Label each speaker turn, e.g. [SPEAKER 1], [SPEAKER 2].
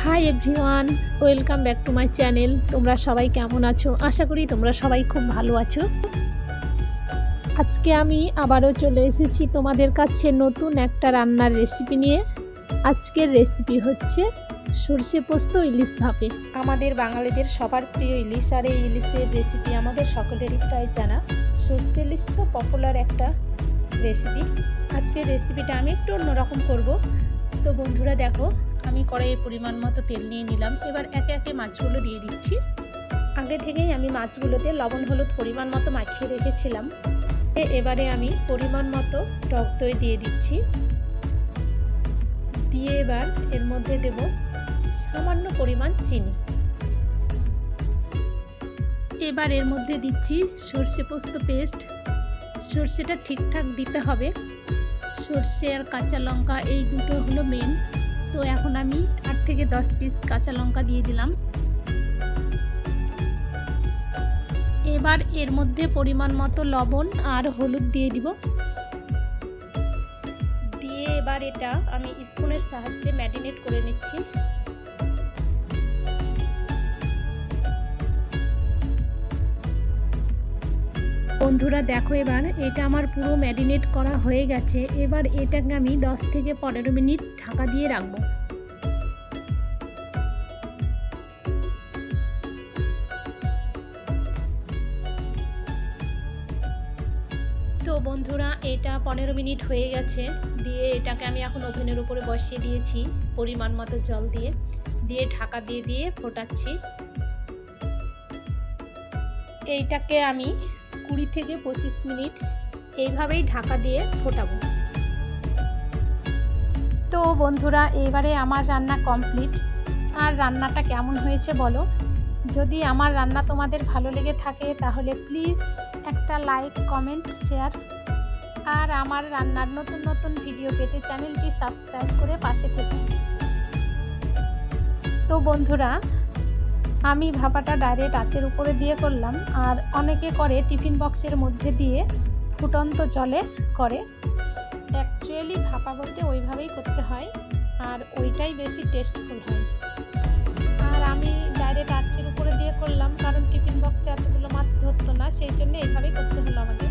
[SPEAKER 1] Hi everyone, welcome back to my channel. তোমরা সবাই কেমন আছো? আশা করি তোমরা সবাই খুব ভালো আছো। আজকে আমি আবারও চলে এসেছি তোমাদের কাছে নতুন একটা রান্নার রেসিপি নিয়ে। আজকের রেসিপি হচ্ছে সর্ষে পোস্ত ইলিশ ভাপে। আমাদের বাঙালিদের সবার প্রিয় ইলিশ, আর এই ইলিশের রেসিপি আমাদের সকলেরই প্রায় জানা। সর্ষে ইলিশ তো পপুলার একটা রেসিপি। আজকের রেসিপিটা আমি একটু অন্যরকম করব। তো বন্ধুরা দেখো, আমি কড়াইয়ে পরিমাণ মতো তেল নিয়ে নিলাম। এবার একে একে মাছগুলো দিয়ে দিচ্ছি। আগে থেকেই আমি মাছগুলোতে লবণ হলুদ পরিমাণ মতো মাখিয়ে রেখেছিলাম। এবারে আমি পরিমাণ মতো টক দই দিয়ে দিচ্ছি। দিয়ে এবার এর মধ্যে দেব সামান্য পরিমাণ চিনি। এবার এর মধ্যে দিচ্ছি সর্ষে পোস্ত পেস্ট। সর্ষেটা ঠিকঠাক দিতে হবে। সর্ষে আর কাঁচা লঙ্কা এই দুটো হলো মেন। তো এখন আমি 8 থেকে 10 পিস কাঁচা লঙ্কা দিয়ে দিলাম। এবার এর মধ্যে পরিমাণ মতো লবণ আর হলুদ দিয়ে দিব। দিয়ে এবার এটা আমি স্পুনের সাহায্যে ম্যারিনেট করে নিচ্ছি। বন্ধুরা দেখো, এবার এটা আমার পুরো ম্যারিনেট করা হয়ে গেছে। এবার এটাকে আমি 10 থেকে 15 মিনিট ঢাকা দিয়ে রাখবো। তো বন্ধুরা এটা 15 মিনিট হয়ে গেছে। দিয়ে এটাকে আমি এখন ওভেনের উপরে বসিয়ে দিয়েছি পরিমাণ মতো জল দিয়ে। দিয়ে ঢাকা দিয়ে দিয়ে ফোটাচ্ছি। এইটাকে আমি 20 থেকে 25 মিনিট এইভাবেই ঢাকা দিয়ে ফোটাবো। তো বন্ধুরা এবারে আমার রান্না কমপ্লিট। আর রান্নাটা কেমন হয়েছে বলো। যদি আমার রান্না তোমাদের ভালো লেগে থাকে তাহলে প্লিজ একটা লাইক, কমেন্ট, শেয়ার। আর আমার রান্নার নতুন নতুন ভিডিও পেতে চ্যানেলটি সাবস্ক্রাইব করে পাশে থেকো। তো বন্ধুরা আমি ভাপাটা ডাইরেক্ট আঁচের উপরে দিয়ে করলাম। আর অনেকে করে টিফিন বক্সের মধ্যে দিয়ে ফুটন্ত জলে করে। অ্যাকচুয়ালি ভাপা বলতে ওইভাবেই করতে হয়, আর ওইটাই বেশি টেস্টফুল হয়। আর আমি ডাইরেক্ট আঁচের উপরে দিয়ে করলাম, কারণ টিফিন বক্সে এতগুলো মাছ ধরতো না, সেই জন্য এইভাবেই করতে হলো আমাকে।